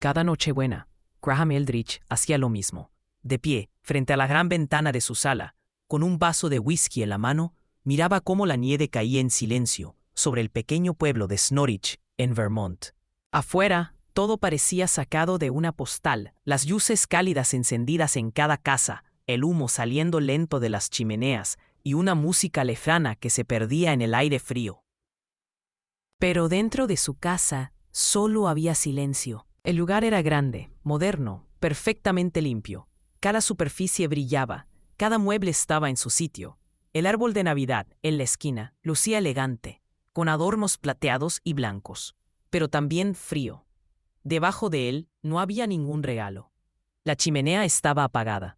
Cada Nochebuena, Graham Eldridge hacía lo mismo. De pie, frente a la gran ventana de su sala, con un vaso de whisky en la mano, miraba cómo la nieve caía en silencio sobre el pequeño pueblo de Snorridge, en Vermont. Afuera, todo parecía sacado de una postal, las luces cálidas encendidas en cada casa, el humo saliendo lento de las chimeneas y una música lejana que se perdía en el aire frío. Pero dentro de su casa solo había silencio. El lugar era grande, moderno, perfectamente limpio. Cada superficie brillaba, cada mueble estaba en su sitio. El árbol de Navidad, en la esquina, lucía elegante, con adornos plateados y blancos, pero también frío. Debajo de él no había ningún regalo. La chimenea estaba apagada.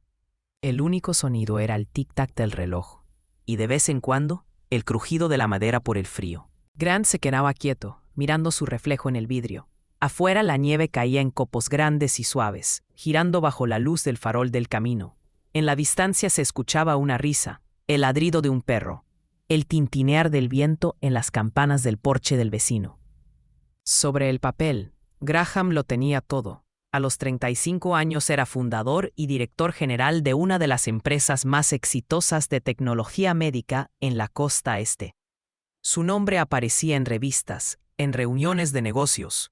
El único sonido era el tic-tac del reloj, y de vez en cuando, el crujido de la madera por el frío. Grant se quedaba quieto, mirando su reflejo en el vidrio. Afuera la nieve caía en copos grandes y suaves, girando bajo la luz del farol del camino. En la distancia se escuchaba una risa, el ladrido de un perro, el tintinear del viento en las campanas del porche del vecino. Sobre el papel, Graham lo tenía todo. A los 35 años era fundador y director general de una de las empresas más exitosas de tecnología médica en la costa este. Su nombre aparecía en revistas, en reuniones de negocios.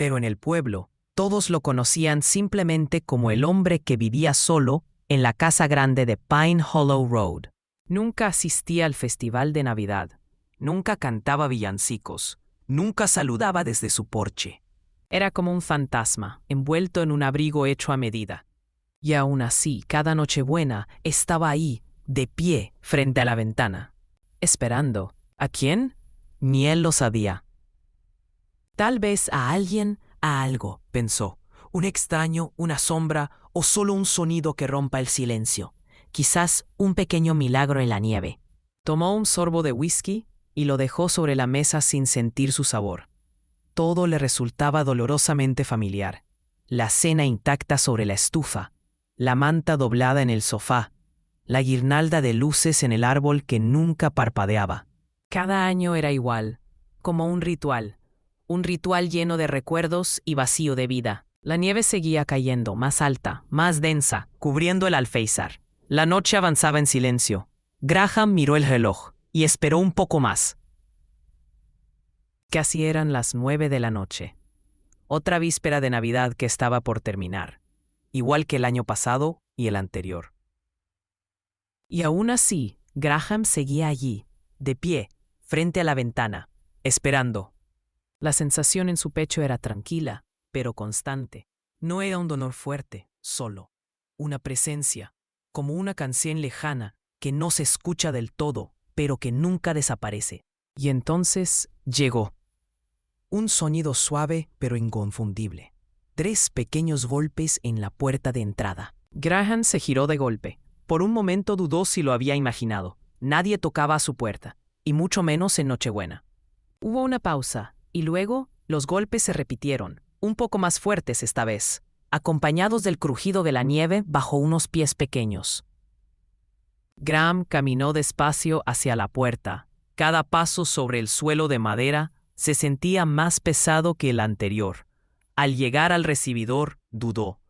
Pero en el pueblo, todos lo conocían simplemente como el hombre que vivía solo en la casa grande de Pine Hollow Road. Nunca asistía al festival de Navidad, nunca cantaba villancicos, nunca saludaba desde su porche. Era como un fantasma, envuelto en un abrigo hecho a medida. Y aún así, cada Nochebuena estaba ahí, de pie, frente a la ventana. Esperando. ¿A quién? Ni él lo sabía. Tal vez a alguien, a algo, pensó. Un extraño, una sombra o solo un sonido que rompa el silencio. Quizás un pequeño milagro en la nieve. Tomó un sorbo de whisky y lo dejó sobre la mesa sin sentir su sabor. Todo le resultaba dolorosamente familiar. La cena intacta sobre la estufa, la manta doblada en el sofá, la guirnalda de luces en el árbol que nunca parpadeaba. Cada año era igual, como un ritual lleno de recuerdos y vacío de vida. La nieve seguía cayendo, más alta, más densa, cubriendo el alféizar. La noche avanzaba en silencio. Graham miró el reloj y esperó un poco más. Casi eran las 9 de la noche. Otra víspera de Navidad que estaba por terminar, igual que el año pasado y el anterior. Y aún así, Graham seguía allí, de pie, frente a la ventana, esperando. La sensación en su pecho era tranquila, pero constante. No era un dolor fuerte, solo. Una presencia, como una canción lejana que no se escucha del todo, pero que nunca desaparece. Y entonces llegó. Un sonido suave pero inconfundible. 3 pequeños golpes en la puerta de entrada. Graham se giró de golpe. Por un momento dudó si lo había imaginado. Nadie tocaba a su puerta, y mucho menos en Nochebuena. Hubo una pausa, y luego los golpes se repitieron, un poco más fuertes esta vez, acompañados del crujido de la nieve bajo unos pies pequeños. Graham caminó despacio hacia la puerta. Cada paso sobre el suelo de madera se sentía más pesado que el anterior. Al llegar al recibidor, dudó.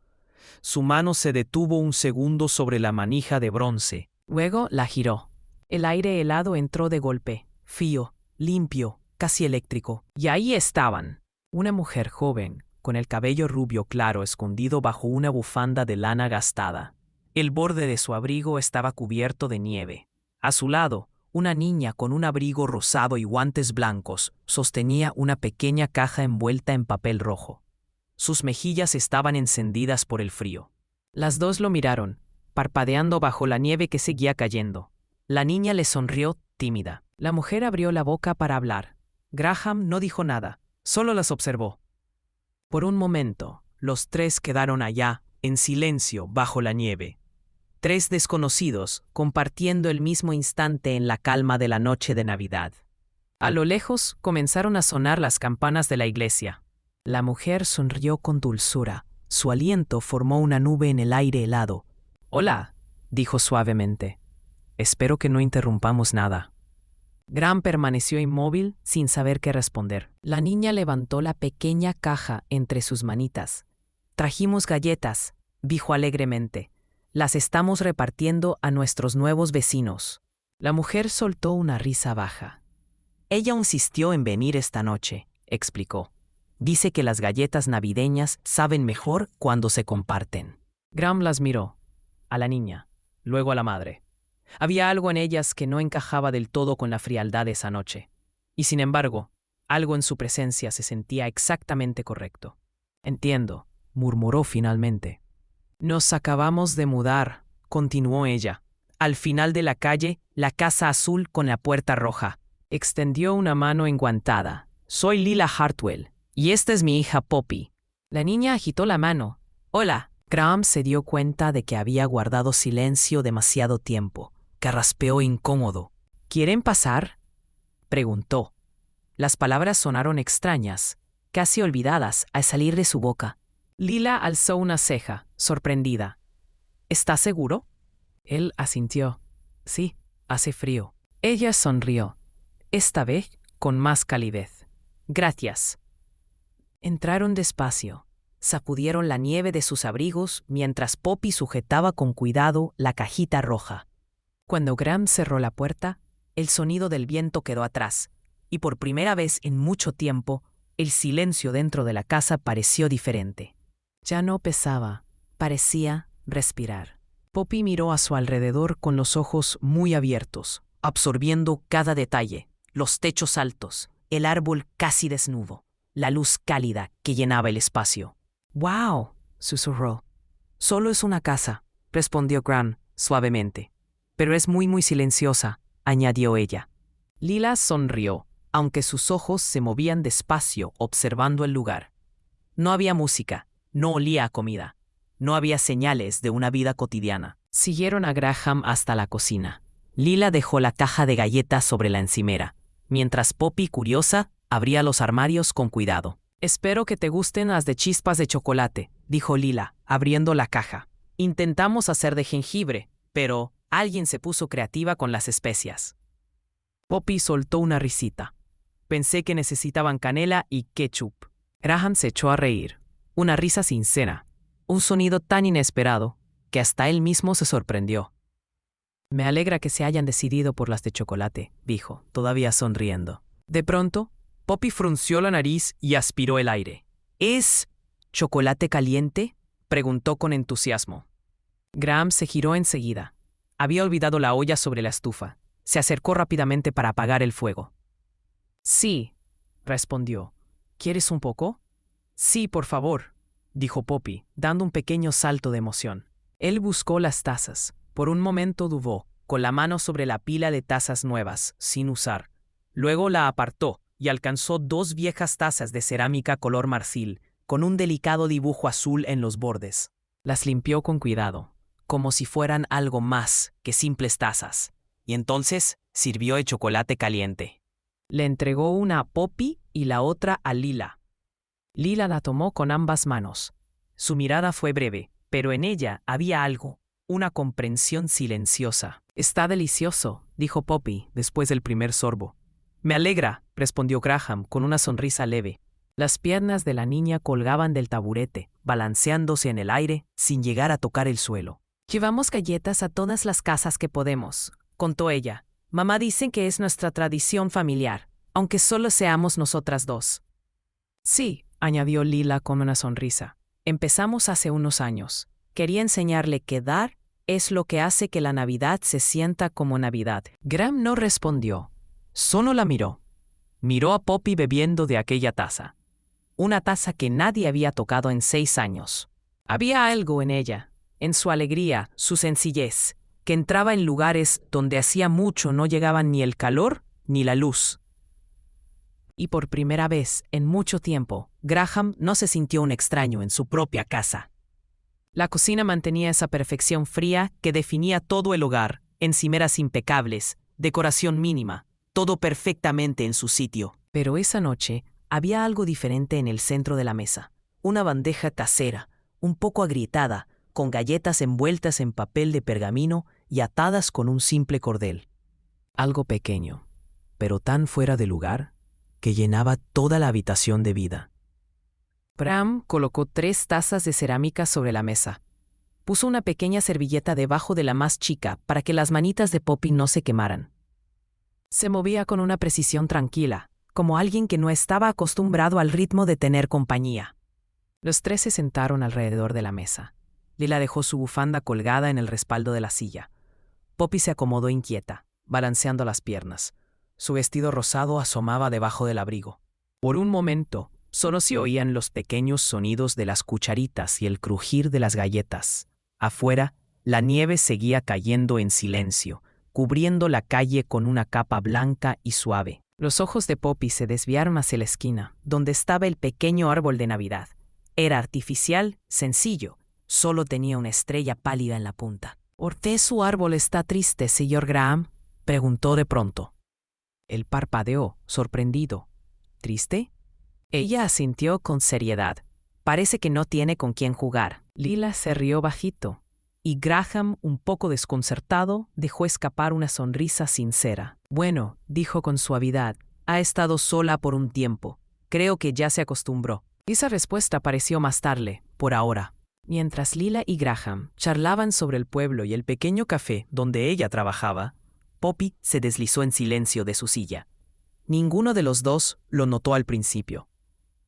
Su mano se detuvo un segundo sobre la manija de bronce. Luego la giró. El aire helado entró de golpe, frío, limpio, casi eléctrico. Y ahí estaban. Una mujer joven, con el cabello rubio claro escondido bajo una bufanda de lana gastada. El borde de su abrigo estaba cubierto de nieve. A su lado, una niña con un abrigo rosado y guantes blancos sostenía una pequeña caja envuelta en papel rojo. Sus mejillas estaban encendidas por el frío. Las dos lo miraron, parpadeando bajo la nieve que seguía cayendo. La niña le sonrió tímida. La mujer abrió la boca para hablar. Graham no dijo nada, solo las observó. Por un momento, los 3 quedaron allá, en silencio, bajo la nieve. 3 desconocidos, compartiendo el mismo instante en la calma de la noche de Navidad. A lo lejos comenzaron a sonar las campanas de la iglesia. La mujer sonrió con dulzura. Su aliento formó una nube en el aire helado. «Hola», dijo suavemente. «Espero que no interrumpamos nada». Graham permaneció inmóvil sin saber qué responder. La niña levantó la pequeña caja entre sus manitas. Trajimos galletas, dijo alegremente. Las estamos repartiendo a nuestros nuevos vecinos. La mujer soltó una risa baja. Ella insistió en venir esta noche, explicó. Dice que las galletas navideñas saben mejor cuando se comparten. Graham las miró, a la niña, luego a la madre. Había algo en ellas que no encajaba del todo con la frialdad de esa noche. Y sin embargo, algo en su presencia se sentía exactamente correcto. Entiendo, murmuró finalmente. Nos acabamos de mudar, continuó ella. Al final de la calle, la casa azul con la puerta roja. Extendió una mano enguantada. Soy Lila Hartwell, y esta es mi hija Poppy. La niña agitó la mano. Hola. Graham se dio cuenta de que había guardado silencio demasiado tiempo. Carraspeó incómodo. ¿Quieren pasar?, preguntó. Las palabras sonaron extrañas, casi olvidadas al salir de su boca. Lila alzó una ceja, sorprendida. ¿Estás seguro? Él asintió. Sí, hace frío. Ella sonrió, esta vez con más calidez. Gracias. Entraron despacio. Sacudieron la nieve de sus abrigos mientras Poppy sujetaba con cuidado la cajita roja. Cuando Graham cerró la puerta, el sonido del viento quedó atrás, y por primera vez en mucho tiempo, el silencio dentro de la casa pareció diferente. Ya no pesaba, parecía respirar. Poppy miró a su alrededor con los ojos muy abiertos, absorbiendo cada detalle, los techos altos, el árbol casi desnudo, la luz cálida que llenaba el espacio. «¡Wow!», susurró. «Solo es una casa», respondió Graham suavemente. «Pero es muy silenciosa», añadió ella. Lila sonrió, aunque sus ojos se movían despacio observando el lugar. No había música, no olía a comida, no había señales de una vida cotidiana. Siguieron a Graham hasta la cocina. Lila dejó la caja de galletas sobre la encimera, mientras Poppy, curiosa, abría los armarios con cuidado. «Espero que te gusten las de chispas de chocolate», dijo Lila, abriendo la caja. «Intentamos hacer de jengibre, pero alguien se puso creativa con las especias». Poppy soltó una risita. «Pensé que necesitaban canela y ketchup». Graham se echó a reír. Una risa sincera. Un sonido tan inesperado que hasta él mismo se sorprendió. «Me alegra que se hayan decidido por las de chocolate», dijo, todavía sonriendo. De pronto, Poppy frunció la nariz y aspiró el aire. «¿Es chocolate caliente?», preguntó con entusiasmo. Graham se giró enseguida. Había olvidado la olla sobre la estufa. Se acercó rápidamente para apagar el fuego. «Sí», respondió. «¿Quieres un poco?». «Sí, por favor», dijo Poppy, dando un pequeño salto de emoción. Él buscó las tazas. Por un momento dudó, con la mano sobre la pila de tazas nuevas, sin usar. Luego la apartó y alcanzó 2 viejas tazas de cerámica color marfil, con un delicado dibujo azul en los bordes. Las limpió con cuidado, como si fueran algo más que simples tazas. Y entonces sirvió el chocolate caliente. Le entregó una a Poppy y la otra a Lila. Lila la tomó con ambas manos. Su mirada fue breve, pero en ella había algo, una comprensión silenciosa. «Está delicioso», dijo Poppy después del primer sorbo. «Me alegra», respondió Graham con una sonrisa leve. Las piernas de la niña colgaban del taburete, balanceándose en el aire sin llegar a tocar el suelo. «Llevamos galletas a todas las casas que podemos», contó ella. «Mamá dice que es nuestra tradición familiar, aunque solo seamos nosotras dos». «Sí», añadió Lila con una sonrisa. «Empezamos hace unos años. Quería enseñarle que dar es lo que hace que la Navidad se sienta como Navidad». Graham no respondió. Solo la miró. Miró a Poppy bebiendo de aquella taza. Una taza que nadie había tocado en 6 años. Había algo en ella, en su alegría, su sencillez, que entraba en lugares donde hacía mucho no llegaban ni el calor ni la luz. Y por primera vez en mucho tiempo, Graham no se sintió un extraño en su propia casa. La cocina mantenía esa perfección fría que definía todo el hogar, encimeras impecables, decoración mínima, todo perfectamente en su sitio. Pero esa noche había algo diferente en el centro de la mesa. Una bandeja casera, un poco agrietada, con galletas envueltas en papel de pergamino y atadas con un simple cordel. Algo pequeño, pero tan fuera de lugar, que llenaba toda la habitación de vida. Graham colocó 3 tazas de cerámica sobre la mesa. Puso una pequeña servilleta debajo de la más chica para que las manitas de Poppy no se quemaran. Se movía con una precisión tranquila, como alguien que no estaba acostumbrado al ritmo de tener compañía. Los 3 se sentaron alrededor de la mesa. Lila dejó su bufanda colgada en el respaldo de la silla. Poppy se acomodó inquieta, balanceando las piernas. Su vestido rosado asomaba debajo del abrigo. Por un momento, solo se oían los pequeños sonidos de las cucharitas y el crujir de las galletas. Afuera, la nieve seguía cayendo en silencio, cubriendo la calle con una capa blanca y suave. Los ojos de Poppy se desviaron hacia la esquina, donde estaba el pequeño árbol de Navidad. Era artificial, sencillo, solo tenía una estrella pálida en la punta. ¿Por qué su árbol está triste, señor Graham?, preguntó de pronto. Él parpadeó, sorprendido. ¿Triste? Ella asintió con seriedad. Parece que no tiene con quién jugar. Lila se rió bajito, y Graham, un poco desconcertado, dejó escapar una sonrisa sincera. Bueno, dijo con suavidad, ha estado sola por un tiempo. Creo que ya se acostumbró. Esa respuesta pareció más tarde, por ahora. Mientras Lila y Graham charlaban sobre el pueblo y el pequeño café donde ella trabajaba, Poppy se deslizó en silencio de su silla. Ninguno de los dos lo notó al principio.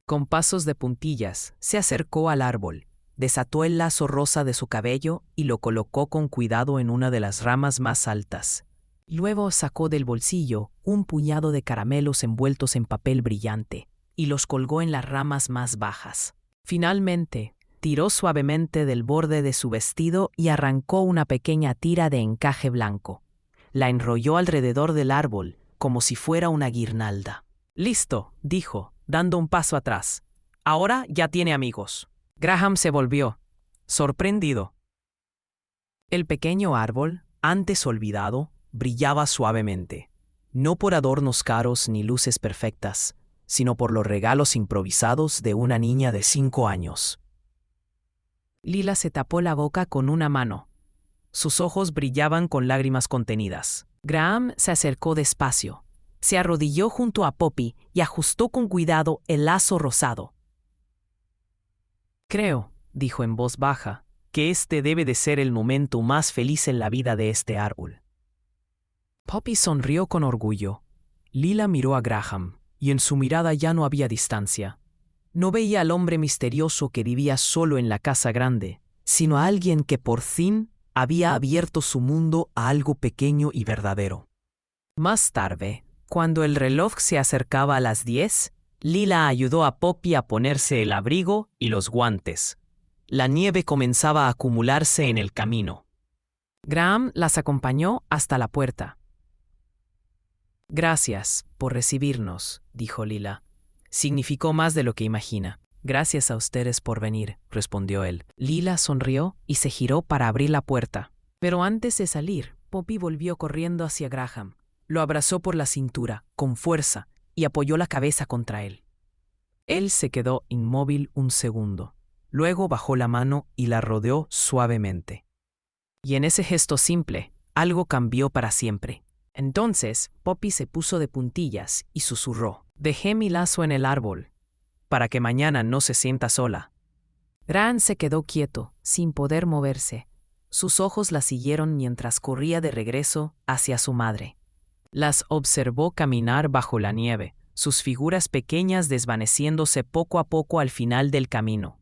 Con pasos de puntillas, se acercó al árbol, desató el lazo rosa de su cabello y lo colocó con cuidado en una de las ramas más altas. Luego sacó del bolsillo un puñado de caramelos envueltos en papel brillante y los colgó en las ramas más bajas. Finalmente, tiró suavemente del borde de su vestido y arrancó una pequeña tira de encaje blanco. La enrolló alrededor del árbol, como si fuera una guirnalda. «Listo», dijo, dando un paso atrás. «Ahora ya tiene amigos». Graham se volvió, sorprendido. El pequeño árbol, antes olvidado, brillaba suavemente, no por adornos caros ni luces perfectas, sino por los regalos improvisados de una niña de 5 años. Lila se tapó la boca con una mano. Sus ojos brillaban con lágrimas contenidas. Graham se acercó despacio, se arrodilló junto a Poppy y ajustó con cuidado el lazo rosado. «Creo», dijo en voz baja, «que este debe de ser el momento más feliz en la vida de este árbol». Poppy sonrió con orgullo. Lila miró a Graham, y en su mirada ya no había distancia. No veía al hombre misterioso que vivía solo en la casa grande, sino a alguien que por fin había abierto su mundo a algo pequeño y verdadero. Más tarde, cuando el reloj se acercaba a las 10, Lila ayudó a Poppy a ponerse el abrigo y los guantes. La nieve comenzaba a acumularse en el camino. Graham las acompañó hasta la puerta. «Gracias por recibirnos», dijo Lila. «Significó más de lo que imagina». «Gracias a ustedes por venir», respondió él. Lila sonrió y se giró para abrir la puerta. Pero antes de salir, Poppy volvió corriendo hacia Graham. Lo abrazó por la cintura, con fuerza, y apoyó la cabeza contra él. Él se quedó inmóvil un segundo. Luego bajó la mano y la rodeó suavemente. Y en ese gesto simple, algo cambió para siempre. Entonces, Poppy se puso de puntillas y susurró: «Dejé mi lazo en el árbol, para que mañana no se sienta sola». Graham se quedó quieto, sin poder moverse. Sus ojos la siguieron mientras corría de regreso hacia su madre. Las observó caminar bajo la nieve, sus figuras pequeñas desvaneciéndose poco a poco al final del camino.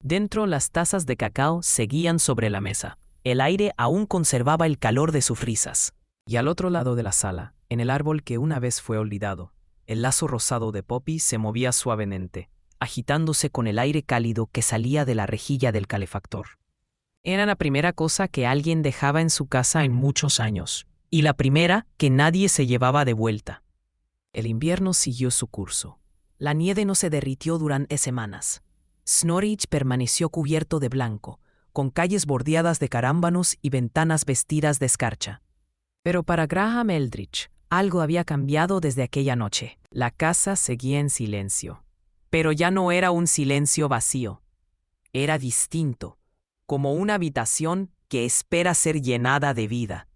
Dentro, las tazas de cacao seguían sobre la mesa. El aire aún conservaba el calor de sus risas. Y al otro lado de la sala, en el árbol que una vez fue olvidado, el lazo rosado de Poppy se movía suavemente, agitándose con el aire cálido que salía de la rejilla del calefactor. Era la primera cosa que alguien dejaba en su casa en muchos años, y la primera que nadie se llevaba de vuelta. El invierno siguió su curso. La nieve no se derritió durante semanas. Snorridge permaneció cubierto de blanco, con calles bordeadas de carámbanos y ventanas vestidas de escarcha. Pero para Graham Eldridge, algo había cambiado desde aquella noche. La casa seguía en silencio. Pero ya no era un silencio vacío. Era distinto, como una habitación que espera ser llenada de vida.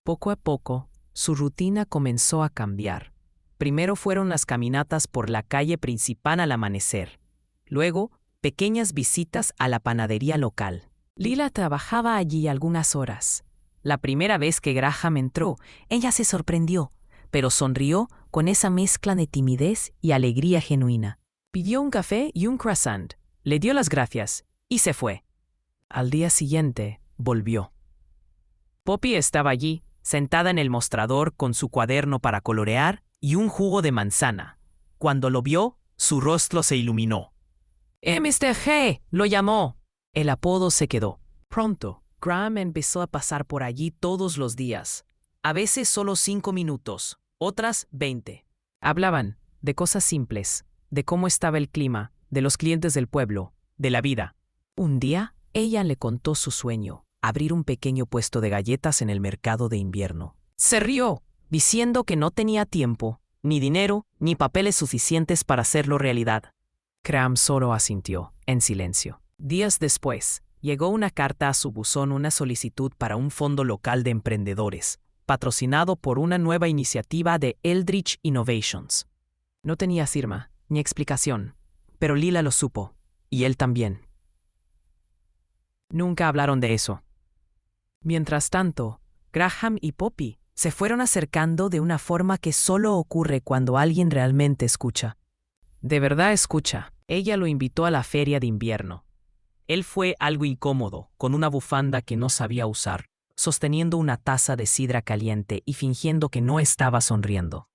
Poco a poco, Su rutina comenzó a cambiar. Primero fueron las caminatas por la calle principal al amanecer. Luego, pequeñas visitas a la panadería local. Lila trabajaba allí algunas horas. La primera vez que Graham entró, ella se sorprendió, pero sonrió con esa mezcla de timidez y alegría genuina. Pidió un café y un croissant, le dio las gracias y se fue. Al día siguiente, volvió. Poppy estaba allí, sentada en el mostrador con su cuaderno para colorear y un jugo de manzana. Cuando lo vio, su rostro se iluminó. Mr. G, lo llamó. El apodo se quedó. Pronto, Graham empezó a pasar por allí todos los días. A veces solo 5 minutos, otras 20. Hablaban de cosas simples, de cómo estaba el clima, de los clientes del pueblo, de la vida. Un día, ella le contó su sueño, abrir un pequeño puesto de galletas en el mercado de invierno. Se rió, diciendo que no tenía tiempo, ni dinero, ni papeles suficientes para hacerlo realidad. Graham solo asintió, en silencio. Días después, llegó una carta a su buzón, una solicitud para un fondo local de emprendedores, patrocinado por una nueva iniciativa de Eldritch Innovations. No tenía firma, ni explicación, pero Lila lo supo, y él también. Nunca hablaron de eso. Mientras tanto, Graham y Poppy se fueron acercando de una forma que solo ocurre cuando alguien realmente escucha. De verdad escucha. Ella lo invitó a la feria de invierno. Él fue algo incómodo, con una bufanda que no sabía usar, sosteniendo una taza de sidra caliente y fingiendo que no estaba sonriendo.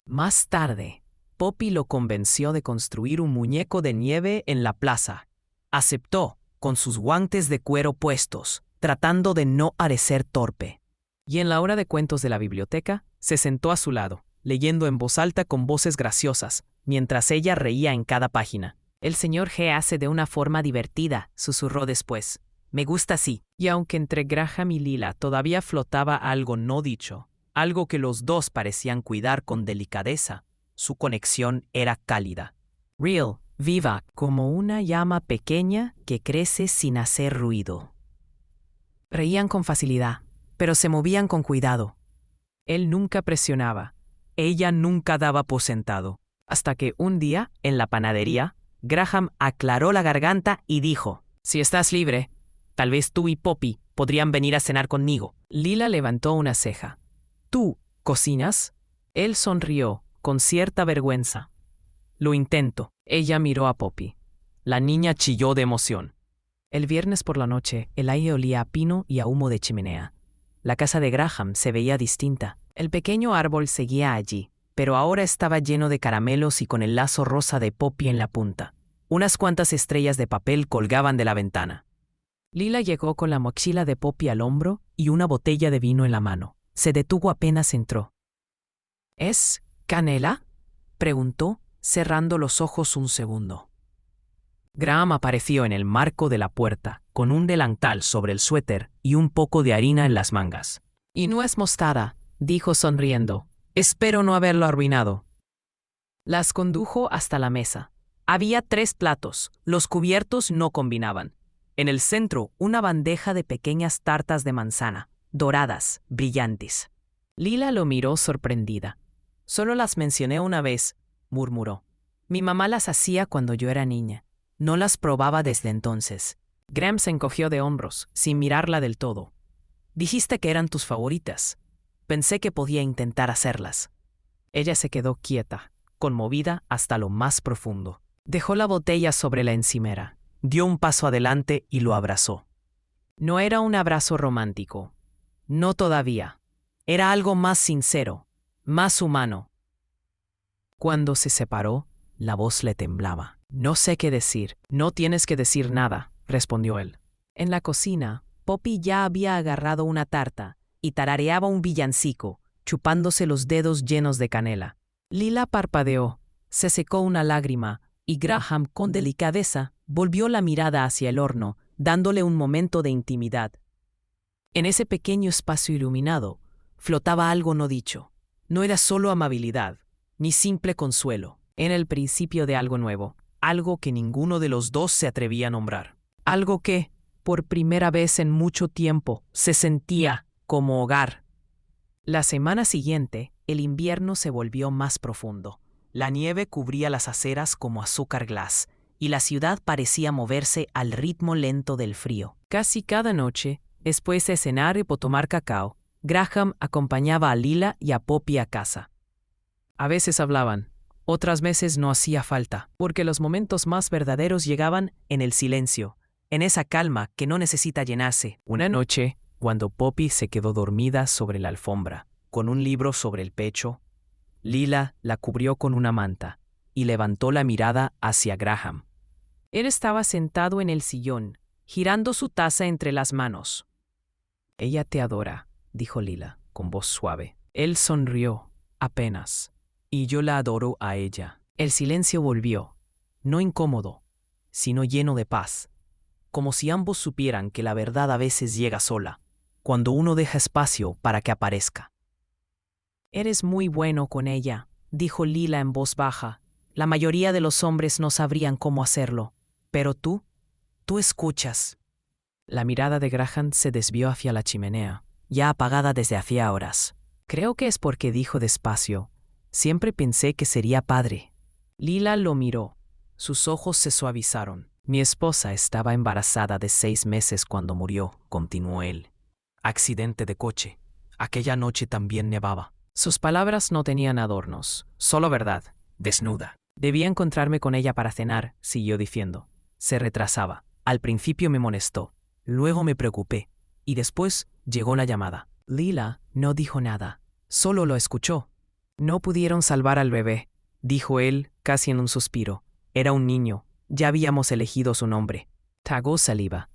Más tarde, Poppy lo convenció de construir un muñeco de nieve en la plaza. Aceptó, con sus guantes de cuero puestos, tratando de no parecer torpe. Y en la hora de cuentos de la biblioteca, se sentó a su lado, leyendo en voz alta con voces graciosas, mientras ella reía en cada página. El señor G hace de una forma divertida, susurró después. Me gusta así. Y aunque entre Graham y Lila todavía flotaba algo no dicho, algo que los dos parecían cuidar con delicadeza, su conexión era cálida. Real, viva, como una llama pequeña que crece sin hacer ruido. Reían con facilidad, pero se movían con cuidado. Él nunca presionaba, ella nunca daba por sentado. Hasta que un día, en la panadería, Graham aclaró la garganta y dijo, si estás libre, tal vez tú y Poppy podrían venir a cenar conmigo. Lila levantó una ceja. ¿Tú cocinas? Él sonrió, con cierta vergüenza. Lo intento. Ella miró a Poppy. La niña chilló de emoción. El viernes por la noche, el aire olía a pino y a humo de chimenea. La casa de Graham se veía distinta. El pequeño árbol seguía allí, pero ahora estaba lleno de caramelos y con el lazo rosa de Poppy en la punta. Unas cuantas estrellas de papel colgaban de la ventana. Lila llegó con la mochila de Poppy al hombro y una botella de vino en la mano. Se detuvo apenas entró. ¿Es canela?, preguntó, cerrando los ojos un segundo. Graham apareció en el marco de la puerta, con un delantal sobre el suéter y un poco de harina en las mangas. Y no es mostarda, dijo sonriendo. Espero no haberlo arruinado. Las condujo hasta la mesa. Había 3 platos, los cubiertos no combinaban. En el centro, una bandeja de pequeñas tartas de manzana, doradas, brillantes. Lila lo miró sorprendida. Solo las mencioné una vez, murmuró. Mi mamá las hacía cuando yo era niña. No las probaba desde entonces. Graham se encogió de hombros, sin mirarla del todo. Dijiste que eran tus favoritas. Pensé que podía intentar hacerlas. Ella se quedó quieta, conmovida hasta lo más profundo. Dejó la botella sobre la encimera, dio un paso adelante y lo abrazó. No era un abrazo romántico. No todavía. Era algo más sincero, más humano. Cuando se separó, la voz le temblaba. No sé qué decir. No tienes que decir nada, respondió él. En la cocina, Poppy ya había agarrado una tarta y tarareaba un villancico, chupándose los dedos llenos de canela. Lila parpadeó, se secó una lágrima, y Graham, con delicadeza, volvió la mirada hacia el horno, dándole un momento de intimidad. En ese pequeño espacio iluminado, flotaba algo no dicho. No era solo amabilidad, ni simple consuelo. Era el principio de algo nuevo, algo que ninguno de los dos se atrevía a nombrar. Algo que, por primera vez en mucho tiempo, se sentía como hogar. La semana siguiente, el invierno se volvió más profundo. La nieve cubría las aceras como azúcar glass, y la ciudad parecía moverse al ritmo lento del frío. Casi cada noche, después de cenar y tomar cacao, Graham acompañaba a Lila y a Poppy a casa. A veces hablaban, otras veces no hacía falta, porque los momentos más verdaderos llegaban en el silencio, en esa calma que no necesita llenarse. Una noche, cuando Poppy se quedó dormida sobre la alfombra, con un libro sobre el pecho, Lila la cubrió con una manta y levantó la mirada hacia Graham. Él estaba sentado en el sillón, girando su taza entre las manos. «Ella te adora», dijo Lila, con voz suave. Él sonrió, apenas. «Y yo la adoro a ella». El silencio volvió, no incómodo, sino lleno de paz, como si ambos supieran que la verdad a veces llega sola, cuando uno deja espacio para que aparezca. «Eres muy bueno con ella», dijo Lila en voz baja. «La mayoría de los hombres no sabrían cómo hacerlo. Pero tú escuchas». La mirada de Graham se desvió hacia la chimenea, ya apagada desde hacía horas. «Creo que es porque dijo despacio. Siempre pensé que sería padre». Lila lo miró. Sus ojos se suavizaron. «Mi esposa estaba embarazada de 6 meses cuando murió», continuó él. «Accidente de coche. Aquella noche también nevaba». Sus palabras no tenían adornos, solo verdad, desnuda. «Debía encontrarme con ella para cenar», siguió diciendo. Se retrasaba. Al principio me molestó, luego me preocupé, y después llegó la llamada. Lila no dijo nada, solo lo escuchó. «No pudieron salvar al bebé», dijo él, casi en un suspiro. «Era un niño, ya habíamos elegido su nombre». Tragó saliva.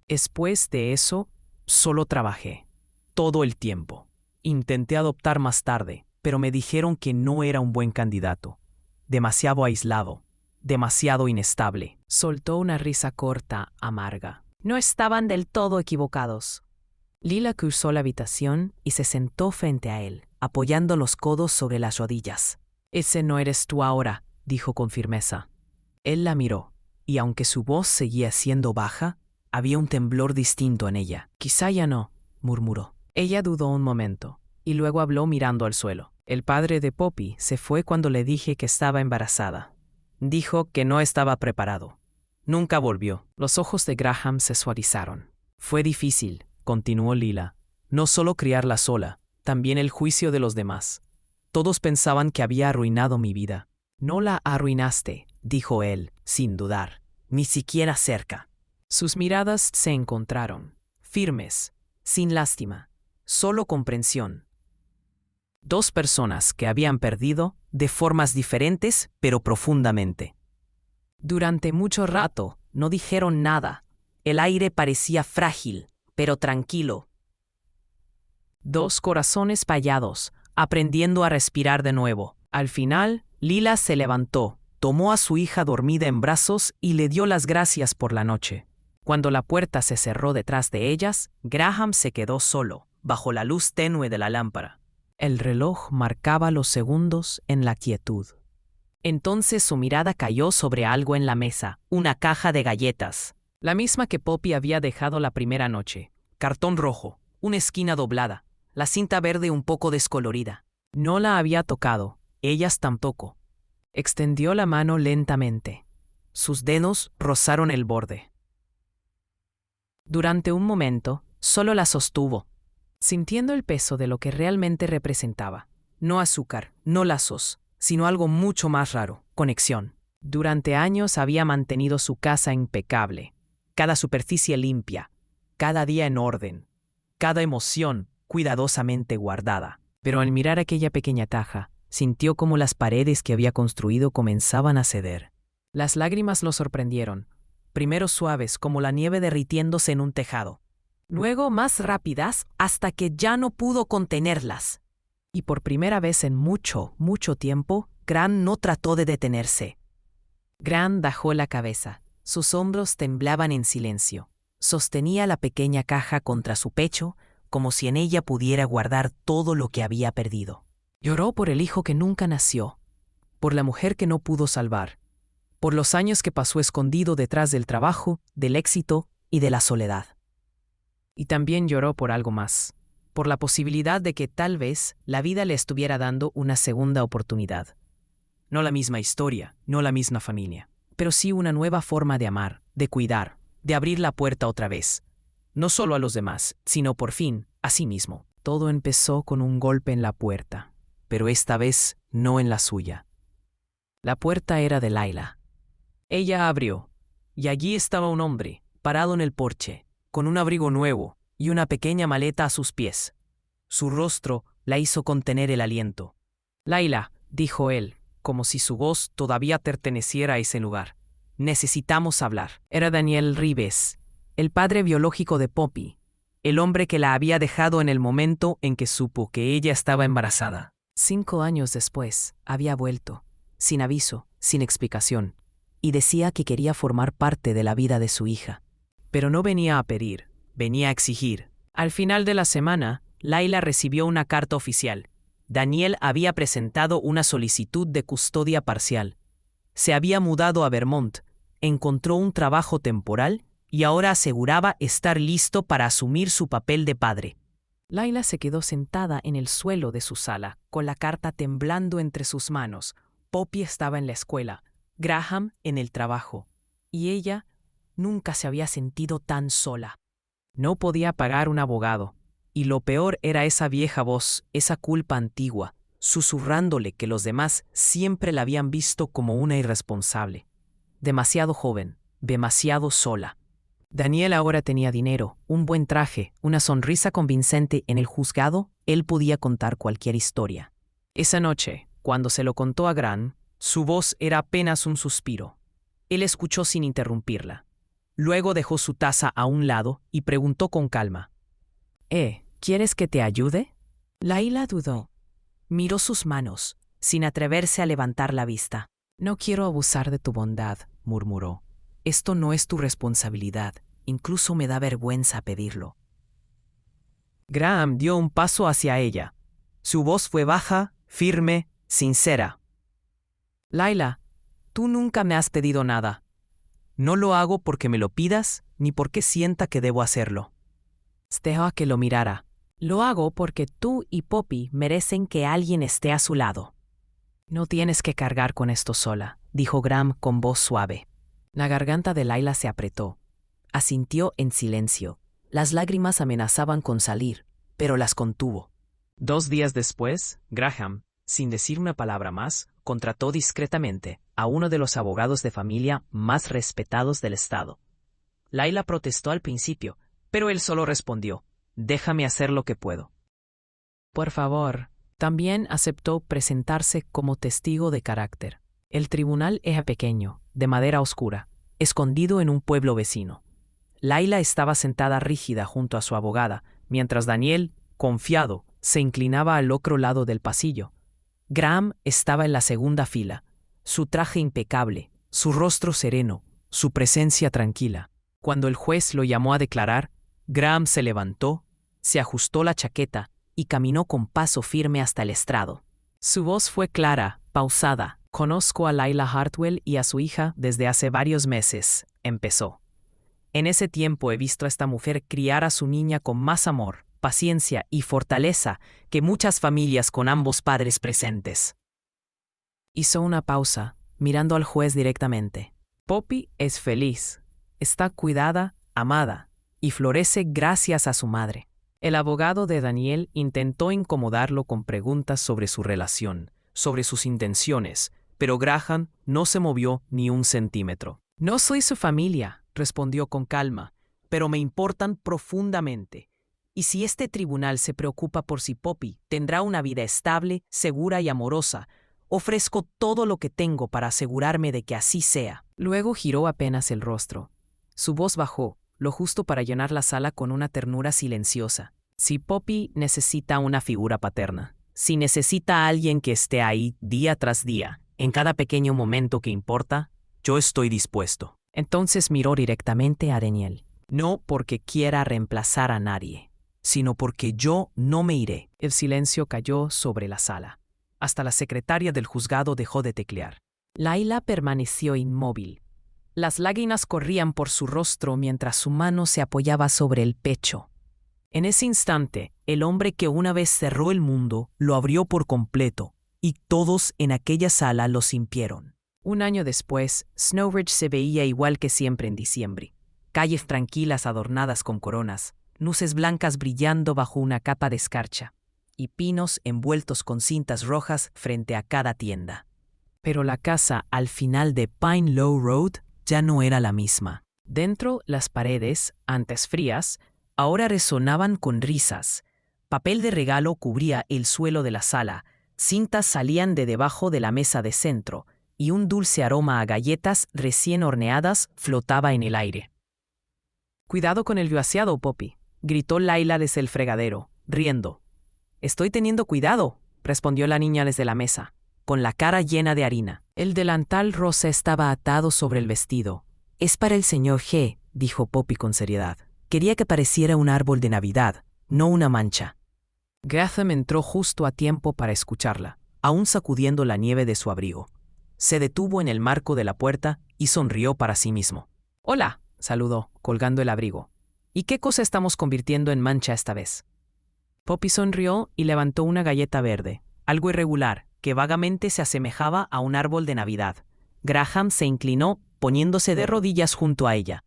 «Después de eso, solo trabajé. Todo el tiempo. Intenté adoptar más tarde, pero me dijeron que no era un buen candidato. Demasiado aislado, demasiado inestable». Soltó una risa corta, amarga. No estaban del todo equivocados. Lila cruzó la habitación y se sentó frente a él, apoyando los codos sobre las rodillas. «Ese no eres tú ahora», dijo con firmeza. Él la miró, y aunque su voz seguía siendo baja, había un temblor distinto en ella. «Quizá ya no», murmuró. Ella dudó un momento, y luego habló mirando al suelo. «El padre de Poppy se fue cuando le dije que estaba embarazada. Dijo que no estaba preparado. Nunca volvió». Los ojos de Graham se suavizaron. «Fue difícil», continuó Lila. «No solo criarla sola, también el juicio de los demás. Todos pensaban que había arruinado mi vida». «No la arruinaste», dijo él, sin dudar, «ni siquiera cerca». Sus miradas se encontraron, firmes, sin lástima, solo comprensión. Dos personas que habían perdido de formas diferentes, pero profundamente. Durante mucho rato no dijeron nada. El aire parecía frágil, pero tranquilo. Dos corazones fallados, aprendiendo a respirar de nuevo. Al final, Lila se levantó, tomó a su hija dormida en brazos y le dio las gracias por la noche. Cuando la puerta se cerró detrás de ellas, Graham se quedó solo, bajo la luz tenue de la lámpara. El reloj marcaba los segundos en la quietud. Entonces su mirada cayó sobre algo en la mesa, una caja de galletas, la misma que Poppy había dejado la primera noche. Cartón rojo, una esquina doblada, la cinta verde un poco descolorida. No la había tocado, ellas tampoco. Extendió la mano lentamente. Sus dedos rozaron el borde. Durante un momento, solo la sostuvo, sintiendo el peso de lo que realmente representaba. No azúcar, no lazos, sino algo mucho más raro, conexión. Durante años había mantenido su casa impecable, cada superficie limpia, cada día en orden, cada emoción cuidadosamente guardada. Pero al mirar aquella pequeña caja, sintió como las paredes que había construido comenzaban a ceder. Las lágrimas lo sorprendieron, primero suaves como la nieve derritiéndose en un tejado, luego más rápidas hasta que ya no pudo contenerlas. Y por primera vez en mucho, mucho tiempo, Grant no trató de detenerse. Grant bajó la cabeza, sus hombros temblaban en silencio. Sostenía la pequeña caja contra su pecho, como si en ella pudiera guardar todo lo que había perdido. Lloró por el hijo que nunca nació, por la mujer que no pudo salvar, por los años que pasó escondido detrás del trabajo, del éxito y de la soledad. Y también lloró por algo más, por la posibilidad de que tal vez la vida le estuviera dando una segunda oportunidad. No la misma historia, no la misma familia, pero sí una nueva forma de amar, de cuidar, de abrir la puerta otra vez. No solo a los demás, sino por fin a sí mismo. Todo empezó con un golpe en la puerta, pero esta vez no en la suya. La puerta era de Laila. Ella abrió, y allí estaba un hombre, parado en el porche, con un abrigo nuevo y una pequeña maleta a sus pies. Su rostro la hizo contener el aliento. «Laila», dijo él, como si su voz todavía perteneciera a ese lugar. «Necesitamos hablar». Era Daniel Rives, el padre biológico de Poppy, el hombre que la había dejado en el momento en que supo que ella estaba embarazada. 5 años después, había vuelto, sin aviso, sin explicación, y decía que quería formar parte de la vida de su hija. Pero no venía a pedir, venía a exigir. Al final de la semana, Laila recibió una carta oficial. Daniel había presentado una solicitud de custodia parcial. Se había mudado a Vermont, encontró un trabajo temporal y ahora aseguraba estar listo para asumir su papel de padre. Laila se quedó sentada en el suelo de su sala, con la carta temblando entre sus manos. Poppy estaba en la escuela, Graham en el trabajo, y ella nunca se había sentido tan sola. No podía pagar un abogado, y lo peor era esa vieja voz, esa culpa antigua, susurrándole que los demás siempre la habían visto como una irresponsable. Demasiado joven, demasiado sola. Daniel ahora tenía dinero, un buen traje, una sonrisa convincente en el juzgado, él podía contar cualquier historia. Esa noche, cuando se lo contó a Graham, su voz era apenas un suspiro. Él escuchó sin interrumpirla. Luego dejó su taza a un lado y preguntó con calma. ¿Quieres que te ayude? Laila dudó. Miró sus manos, sin atreverse a levantar la vista. No quiero abusar de tu bondad, murmuró. Esto no es tu responsabilidad. Incluso me da vergüenza pedirlo. Graham dio un paso hacia ella. Su voz fue baja, firme, sincera. Laila, tú nunca me has pedido nada. No lo hago porque me lo pidas, ni porque sienta que debo hacerlo. Dejó a que lo mirara. Lo hago porque tú y Poppy merecen que alguien esté a su lado. No tienes que cargar con esto sola, dijo Graham con voz suave. La garganta de Laila se apretó. Asintió en silencio. Las lágrimas amenazaban con salir, pero las contuvo. 2 días después, Graham, sin decir una palabra más, contrató discretamente a uno de los abogados de familia más respetados del estado. Laila protestó al principio, pero él solo respondió, «Déjame hacer lo que puedo». Por favor. También aceptó presentarse como testigo de carácter. El tribunal era pequeño, de madera oscura, escondido en un pueblo vecino. Laila estaba sentada rígida junto a su abogada, mientras Daniel, confiado, se inclinaba al otro lado del pasillo. Graham estaba en la segunda fila, su traje impecable, su rostro sereno, su presencia tranquila. Cuando el juez lo llamó a declarar, Graham se levantó, se ajustó la chaqueta y caminó con paso firme hasta el estrado. Su voz fue clara, pausada. «Conozco a Laila Hartwell y a su hija desde hace varios meses», empezó. «En ese tiempo he visto a esta mujer criar a su niña con más amor, paciencia y fortaleza que muchas familias con ambos padres presentes». Hizo una pausa, mirando al juez directamente. «Poppy es feliz, está cuidada, amada, y florece gracias a su madre». El abogado de Daniel intentó incomodarlo con preguntas sobre su relación, sobre sus intenciones, pero Graham no se movió ni un centímetro. «No soy su familia», respondió con calma, «pero me importan profundamente. Y si este tribunal se preocupa por si Poppy tendrá una vida estable, segura y amorosa, ofrezco todo lo que tengo para asegurarme de que así sea». Luego giró apenas el rostro. Su voz bajó, lo justo para llenar la sala con una ternura silenciosa. «Si Poppy necesita una figura paterna, si necesita a alguien que esté ahí día tras día, en cada pequeño momento que importa, yo estoy dispuesto». Entonces miró directamente a Daniel. «No porque quiera reemplazar a nadie, sino porque yo no me iré». El silencio cayó sobre la sala. Hasta la secretaria del juzgado dejó de teclear. Laila permaneció inmóvil. Las lágrimas corrían por su rostro mientras su mano se apoyaba sobre el pecho. En ese instante, el hombre que una vez cerró el mundo lo abrió por completo, y todos en aquella sala lo sintieron. Un año después, Snow Ridge se veía igual que siempre en diciembre. Calles tranquilas adornadas con coronas, luces blancas brillando bajo una capa de escarcha, y pinos envueltos con cintas rojas frente a cada tienda. Pero la casa al final de Pine Low Road ya no era la misma. Dentro, las paredes, antes frías, ahora resonaban con risas. Papel de regalo cubría el suelo de la sala, cintas salían de debajo de la mesa de centro, y un dulce aroma a galletas recién horneadas flotaba en el aire. «Cuidado con el vaciado, Poppy», gritó Layla desde el fregadero, riendo. «Estoy teniendo cuidado», respondió la niña desde la mesa, con la cara llena de harina. El delantal rosa estaba atado sobre el vestido. «Es para el señor G», dijo Poppy con seriedad. «Quería que pareciera un árbol de Navidad, no una mancha». Graham entró justo a tiempo para escucharla, aún sacudiendo la nieve de su abrigo. Se detuvo en el marco de la puerta y sonrió para sí mismo. «Hola», saludó, colgando el abrigo. «¿Y qué cosa estamos convirtiendo en mancha esta vez?» Poppy sonrió y levantó una galleta verde, algo irregular, que vagamente se asemejaba a un árbol de Navidad. Graham se inclinó, poniéndose de rodillas junto a ella.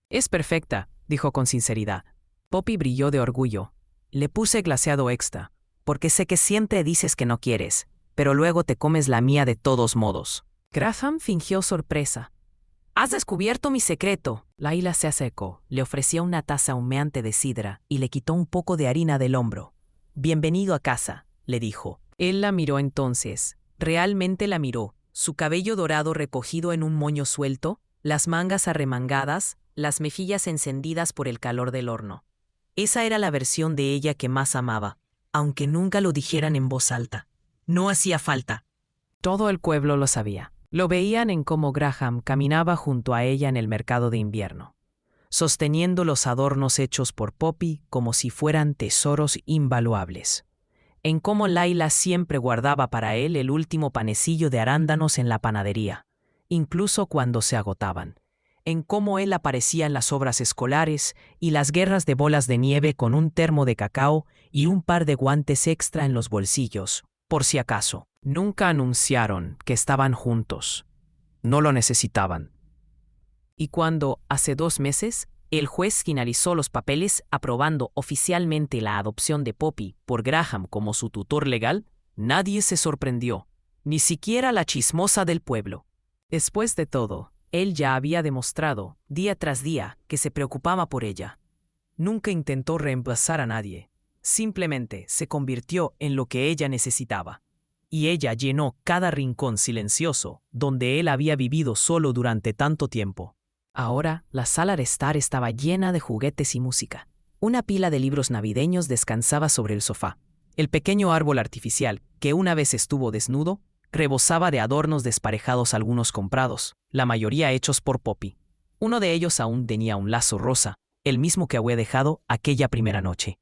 «Es perfecta», dijo con sinceridad. Poppy brilló de orgullo. «Le puse glaseado extra, porque sé que siempre dices que no quieres, pero luego te comes la mía de todos modos». Graham fingió sorpresa. «¡Has descubierto mi secreto!» Layla se acercó, le ofreció una taza humeante de sidra y le quitó un poco de harina del hombro. «Bienvenido a casa», le dijo. Él la miró entonces. Realmente la miró. Su cabello dorado recogido en un moño suelto, las mangas arremangadas, las mejillas encendidas por el calor del horno. Esa era la versión de ella que más amaba, aunque nunca lo dijeran en voz alta. No hacía falta. Todo el pueblo lo sabía. Lo veían en cómo Graham caminaba junto a ella en el mercado de invierno, sosteniendo los adornos hechos por Poppy como si fueran tesoros invaluables. En cómo Layla siempre guardaba para él el último panecillo de arándanos en la panadería, incluso cuando se agotaban. En cómo él aparecía en las obras escolares y las guerras de bolas de nieve con un termo de cacao y un par de guantes extra en los bolsillos, por si acaso. Nunca anunciaron que estaban juntos. No lo necesitaban. Y cuando, hace 2 meses, el juez finalizó los papeles aprobando oficialmente la adopción de Poppy por Graham como su tutor legal, nadie se sorprendió, ni siquiera la chismosa del pueblo. Después de todo, él ya había demostrado, día tras día, que se preocupaba por ella. Nunca intentó reemplazar a nadie. Simplemente se convirtió en lo que ella necesitaba. Y ella llenó cada rincón silencioso donde él había vivido solo durante tanto tiempo. Ahora, la sala de estar estaba llena de juguetes y música. Una pila de libros navideños descansaba sobre el sofá. El pequeño árbol artificial, que una vez estuvo desnudo, rebosaba de adornos desparejados, algunos comprados, la mayoría hechos por Poppy. Uno de ellos aún tenía un lazo rosa, el mismo que había dejado aquella primera noche.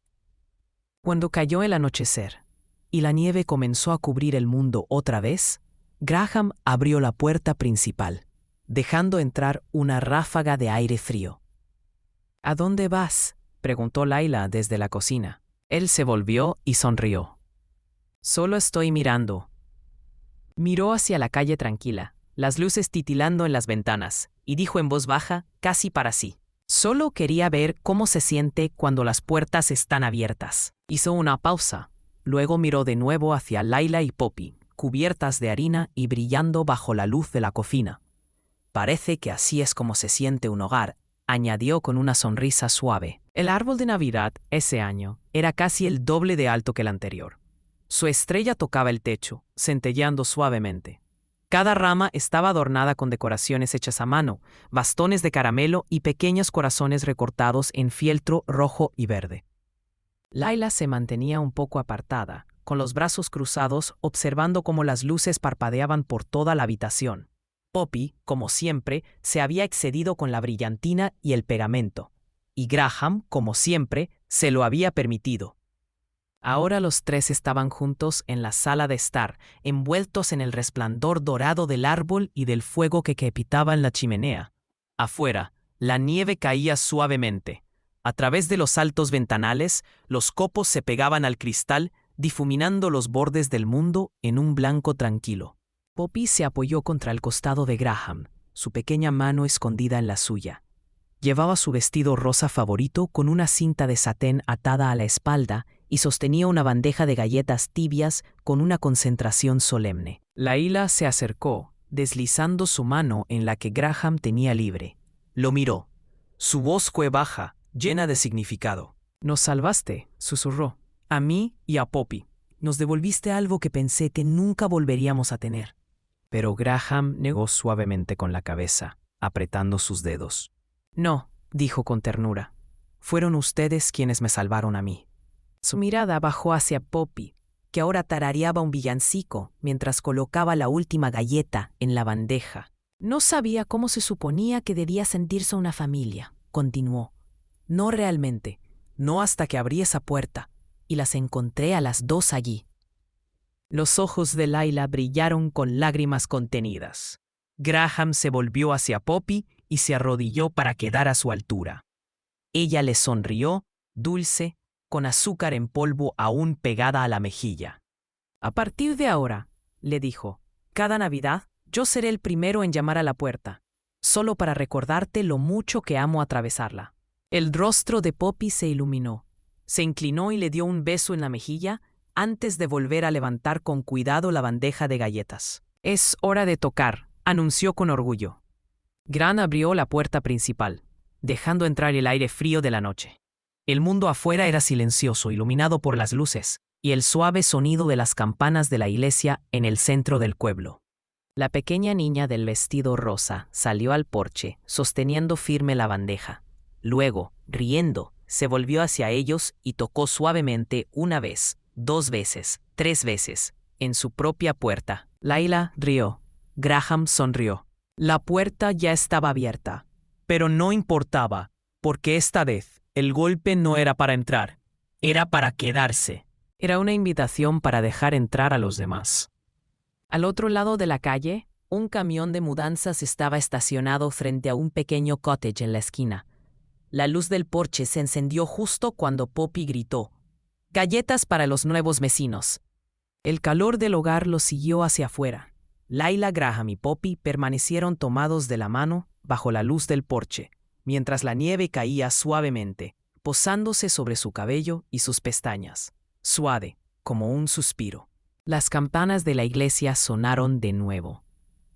Cuando cayó el anochecer y la nieve comenzó a cubrir el mundo otra vez, Graham abrió la puerta principal, dejando entrar una ráfaga de aire frío. «¿A dónde vas?», preguntó Layla desde la cocina. Él se volvió y sonrió. «Solo estoy mirando». Miró hacia la calle tranquila, las luces titilando en las ventanas, y dijo en voz baja, casi para sí: «Solo quería ver cómo se siente cuando las puertas están abiertas». Hizo una pausa. Luego miró de nuevo hacia Layla y Poppy, cubiertas de harina y brillando bajo la luz de la cocina. «Parece que así es como se siente un hogar», añadió con una sonrisa suave. El árbol de Navidad, ese año, era casi el doble de alto que el anterior. Su estrella tocaba el techo, centelleando suavemente. Cada rama estaba adornada con decoraciones hechas a mano, bastones de caramelo y pequeños corazones recortados en fieltro rojo y verde. Layla se mantenía un poco apartada, con los brazos cruzados, observando cómo las luces parpadeaban por toda la habitación. Poppy, como siempre, se había excedido con la brillantina y el pegamento, y Graham, como siempre, se lo había permitido. Ahora los tres estaban juntos en la sala de estar, envueltos en el resplandor dorado del árbol y del fuego que crepitaba en la chimenea. Afuera, la nieve caía suavemente. A través de los altos ventanales, los copos se pegaban al cristal, difuminando los bordes del mundo en un blanco tranquilo. Poppy se apoyó contra el costado de Graham, su pequeña mano escondida en la suya. Llevaba su vestido rosa favorito con una cinta de satén atada a la espalda y sostenía una bandeja de galletas tibias con una concentración solemne. Layla se acercó, deslizando su mano en la que Graham tenía libre. Lo miró. Su voz fue baja, llena de significado. «Nos salvaste», susurró. «A mí y a Poppy. Nos devolviste algo que pensé que nunca volveríamos a tener». Pero Graham negó suavemente con la cabeza, apretando sus dedos. «No», dijo con ternura. «Fueron ustedes quienes me salvaron a mí». Su mirada bajó hacia Poppy, que ahora tarareaba un villancico mientras colocaba la última galleta en la bandeja. «No sabía cómo se suponía que debía sentirse una familia», continuó. «No realmente, no hasta que abrí esa puerta, y las encontré a las dos allí». Los ojos de Layla brillaron con lágrimas contenidas. Graham se volvió hacia Poppy y se arrodilló para quedar a su altura. Ella le sonrió, dulce, con azúcar en polvo aún pegada a la mejilla. «A partir de ahora», le dijo, «cada Navidad yo seré el primero en llamar a la puerta, solo para recordarte lo mucho que amo atravesarla». El rostro de Poppy se iluminó. Se inclinó y le dio un beso en la mejilla antes de volver a levantar con cuidado la bandeja de galletas. «Es hora de tocar», anunció con orgullo. Gran abrió la puerta principal, dejando entrar el aire frío de la noche. El mundo afuera era silencioso, iluminado por las luces y el suave sonido de las campanas de la iglesia en el centro del pueblo. La pequeña niña del vestido rosa salió al porche, sosteniendo firme la bandeja. Luego, riendo, se volvió hacia ellos y tocó suavemente una vez, 2 veces, 3 veces, en su propia puerta. Layla rió. Graham sonrió. La puerta ya estaba abierta. Pero no importaba, porque esta vez el golpe no era para entrar, era para quedarse. Era una invitación para dejar entrar a los demás. Al otro lado de la calle, un camión de mudanzas estaba estacionado frente a un pequeño cottage en la esquina. La luz del porche se encendió justo cuando Poppy gritó: «¡Galletas para los nuevos vecinos!». El calor del hogar los siguió hacia afuera. Layla, Graham y Poppy permanecieron tomados de la mano bajo la luz del porche, mientras la nieve caía suavemente, posándose sobre su cabello y sus pestañas, suave, como un suspiro. Las campanas de la iglesia sonaron de nuevo.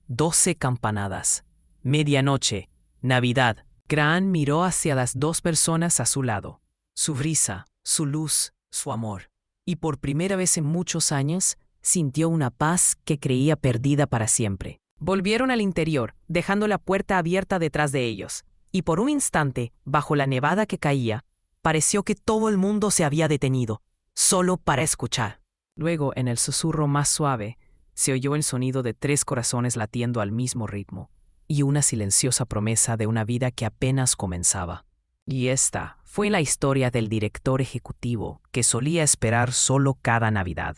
12 campanadas. Medianoche. Navidad. Graham miró hacia las 2 personas a su lado. Su risa, su luz, su amor. Y por primera vez en muchos años, sintió una paz que creía perdida para siempre. Volvieron al interior, dejando la puerta abierta detrás de ellos. Y por un instante, bajo la nevada que caía, pareció que todo el mundo se había detenido, solo para escuchar. Luego, en el susurro más suave, se oyó el sonido de 3 corazones latiendo al mismo ritmo, y una silenciosa promesa de una vida que apenas comenzaba. Y esta fue la historia del director ejecutivo que solía esperar solo cada Navidad.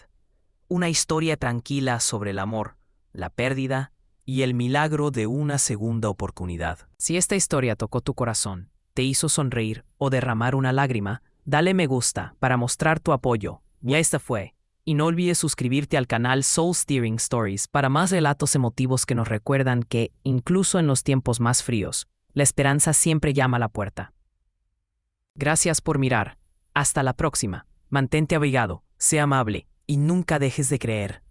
Una historia tranquila sobre el amor, la pérdida y el milagro de una segunda oportunidad. Si esta historia tocó tu corazón, te hizo sonreír o derramar una lágrima, dale me gusta para mostrar tu apoyo. Ya esta fue. Y no olvides suscribirte al canal Soul Steering Stories para más relatos emotivos que nos recuerdan que, incluso en los tiempos más fríos, la esperanza siempre llama a la puerta. Gracias por mirar. Hasta la próxima. Mantente abrigado, sé amable y nunca dejes de creer.